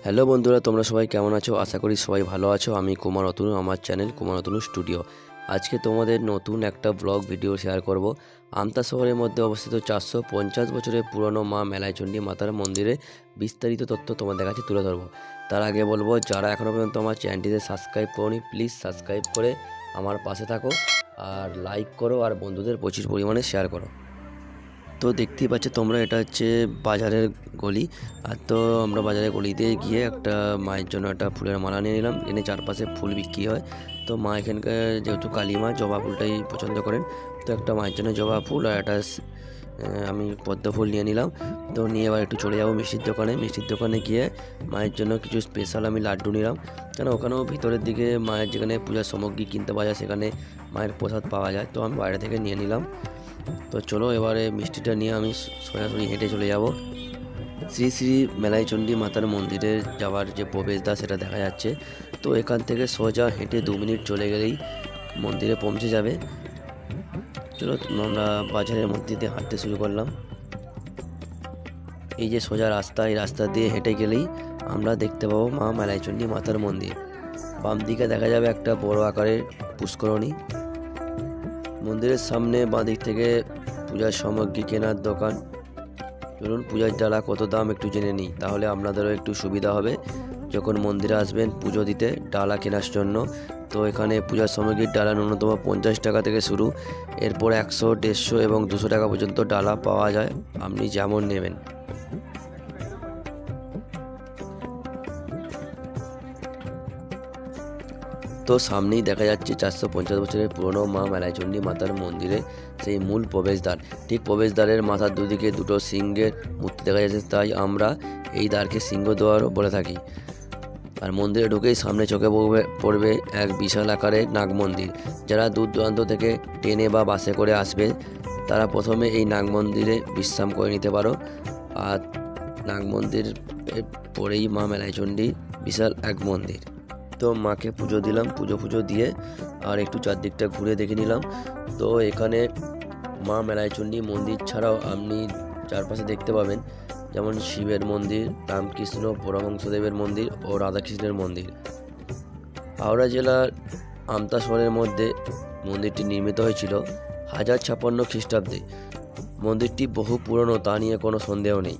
Hello বন্ধুরা, তোমরা সবাই কেমন আছো? আশা করি সবাই ভালো আছো। আমি কুমার অতনু, আমার চ্যানেল কুমার অতনু স্টুডিও। আজকে তোমাদের নতুন একটা ব্লগ ভিডিও শেয়ার করব। আমতা শহরের মধ্যে অবস্থিত 450 বছরের পুরনো মা মেলাইচণ্ডী মাতার মন্দিরে বিস্তারিত তথ্য তোমাদের কাছে তুলে ধরবো। তার আগে বলবো, যারা এখনও পর্যন্ত আমার চ্যানেলটিতে সাবস্ক্রাইব করোনি, প্লিজ সাবস্ক্রাইব করে আমার পাশে থাকো, আর লাইক করো, আর বন্ধুদের প্রচুর পরিমাণে শেয়ার করো। তো দেখতেই পাচ্ছ তোমরা, এটা হচ্ছে বাজারের গলি। আর তো আমরা বাজারের গলিতে গিয়ে একটা মায়ের জন্য একটা ফুলের মালা নিয়ে নিলাম। এনে চারপাশে ফুল বিক্রি হয়। তো মা এখানকার যেহেতু কালী মা জবা ফুলটাই পছন্দ করেন, তো একটা মায়ের জন্য জবা ফুল আর একটা আমি পদ্ম ফুল নিয়ে নিলাম। তো নিয়ে এবার একটু চলে যাবো মিষ্টির দোকানে গিয়ে মায়ের জন্য কিছু স্পেশাল আমি লাড্ডু নিলাম, কেন ওখানেও ভিতরের দিকে মায়ের যেখানে পূজার সামগ্রী কিনতে পাওয়া যায়, সেখানে মায়ের প্রসাদ পাওয়া যায়। তো আমি বাইরে থেকে নিয়ে নিলাম। তো চলো এবারে মিষ্টিটা নিয়ে আমি সোজাসুজি হেঁটে চলে যাব শ্রী শ্রী মেলাইচণ্ডী মাতার মন্দিরে যাওয়ার যে প্রবেশদ্বার, সেটা দেখা যাচ্ছে। তো এখান থেকে সোজা হেঁটে 2 মিনিট চলে গেলেই মন্দিরে পৌঁছে যাবে। চলো আমরা বাজারের মধ্যে দিয়ে হাঁটতে শুরু করলাম। এই যে সোজা রাস্তা, এই রাস্তা দিয়ে হেঁটে গেলেই আমরা দেখতে পাবো মা মেলাইচণ্ডী মাতার মন্দির। বাম দিকে দেখা যাবে একটা বড় আকারের পুষ্করণী। মন্দিরের সামনে বাঁ দিক থেকে পূজার সামগ্রী কেনার দোকান। চলুন পূজার ডালা কত দাম একটু জেনে নিই, তাহলে আপনাদেরও একটু সুবিধা হবে যখন মন্দিরে আসবেন পুজো দিতে ডালা কেনার জন্য। তো এখানে পূজার সামগ্রীর ডালা ন্যূনতম 50 টাকা থেকে শুরু, এরপর 100, 150 এবং 200 টাকা পর্যন্ত ডালা পাওয়া যায়, আপনি যেমন নেবেন। তো সামনেই দেখা যাচ্ছে 450 বছরের পুরনো মা মেলাইচণ্ডী মাতার মন্দিরে সেই মূল প্রবেশদ্বার। ঠিক প্রবেশদ্বারের মাথার দুদিকে দুটো সিংহের মূর্তি দেখা যাচ্ছে, তাই আমরা এই দ্বারকে সিংহদ্বারও বলে থাকি। আর মন্দিরে ঢুকেই সামনে চোখে পড়বে এক বিশাল আকারের নাগ মন্দির। যারা দূর দূরান্ত থেকে ট্রেনে বা বাসে করে আসবে, তারা প্রথমে এই নাগ মন্দিরে বিশ্রাম করে নিতে পারো। আর নাগ মন্দির পরেই মা মেলাইচণ্ডীর বিশাল এক মন্দির। তো মাকে পুজো দিলাম, পুজো দিয়ে আর একটু চারদিকটা ঘুরে দেখে নিলাম। তো এখানে মা মেলাইচণ্ডী মন্দির ছাড়াও আপনি চারপাশে দেখতে পাবেন যেমন শিবের মন্দির, রামকৃষ্ণ পরমহংসদেবের মন্দির ও রাধাকৃষ্ণের মন্দির। হাওড়া জেলার আমতা শহরের মধ্যে মন্দিরটি নির্মিত হয়েছিল 1056 খ্রিস্টাব্দে। মন্দিরটি বহু পুরনো, তা নিয়ে কোনো সন্দেহ নেই।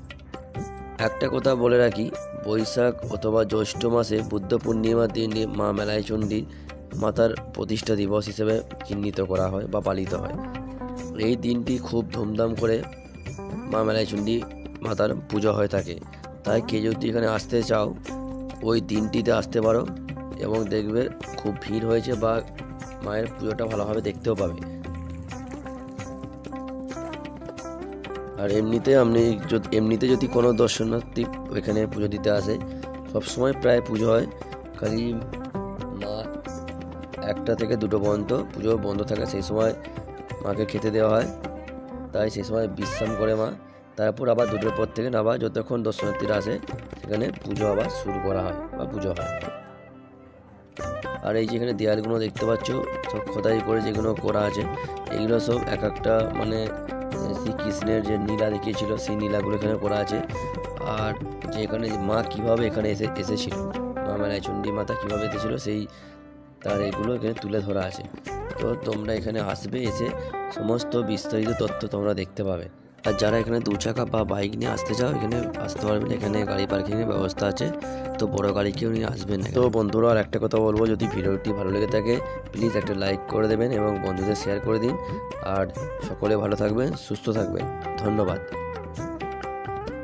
একটা কথা বলে রাখি, বৈশাখ অথবা জ্যৈষ্ঠ মাসে বুদ্ধ পূর্ণিমার দিন মা মেলাইচণ্ডী মাতার প্রতিষ্ঠা দিবস হিসেবে চিহ্নিত করা হয় বা পালিত হয়। এই দিনটি খুব ধুমধাম করে মা মেলাইচণ্ডী মাতার পুজো হয়ে থাকে। তাই কে যদি এখানে আসতে চাও, ওই দিনটিতে আসতে পারো এবং দেখবে খুব ভিড় হয়েছে বা মায়ের পুজোটা ভালোভাবে দেখতেও পাবে। আর এমনিতে যদি কোনো দর্শনার্থী এখানে পুজো দিতে আসে, সবসময় প্রায় পুজো হয়, খালি মা 1টা থেকে 2টো পর্যন্ত পুজো বন্ধ থাকে, সেই সময় মাকে খেতে দেওয়া হয়। তাই সেই সময় বিশ্রাম করে মা, তারপর আবার 2টোর পর থেকে আবার যতক্ষণ দর্শনার্থীরা আসে সেখানে পুজো আবার শুরু করা হয় বা পুজো হয়। আর এই যেখানে দেয়ালগুলো দেখতে পাচ্ছ, সব খোদাই করে যেগুলো করা আছে, এগুলো সব এক একটা মানে শ্রীকৃষ্ণের যে নীলা দেখিয়েছিল, সেই নীলাগুলো এখানে করা আছে। আর যে এখানে মা কীভাবে এখানে এসেছিল, মা মেলাইচণ্ডী মাতা কীভাবে এসেছিল, সেই তার এগুলো এখানে তুলে ধরা আছে। তো তোমরা এখানে আসবে, এসে সমস্ত বিস্তারিত তথ্য তোমরা দেখতে পাবে। আর যারা এখানে 2 চাকা বা বাইক নিয়ে আসতে চাও, এখানে আসতে পারবেন। এখানে গাড়ি পার্কিংয়ের ব্যবস্থা আছে, তো বড় গাড়ি কেউ নিয়ে আসবেন না। তো বন্ধুরা, আর একটা কথা বলবো, যদি ভিডিওটি ভালো লেগে থাকে প্লিজ একটা লাইক করে দেবেন এবং বন্ধুদের শেয়ার করে দিন। আর সকলে ভালো থাকবেন, সুস্থ থাকবেন। ধন্যবাদ।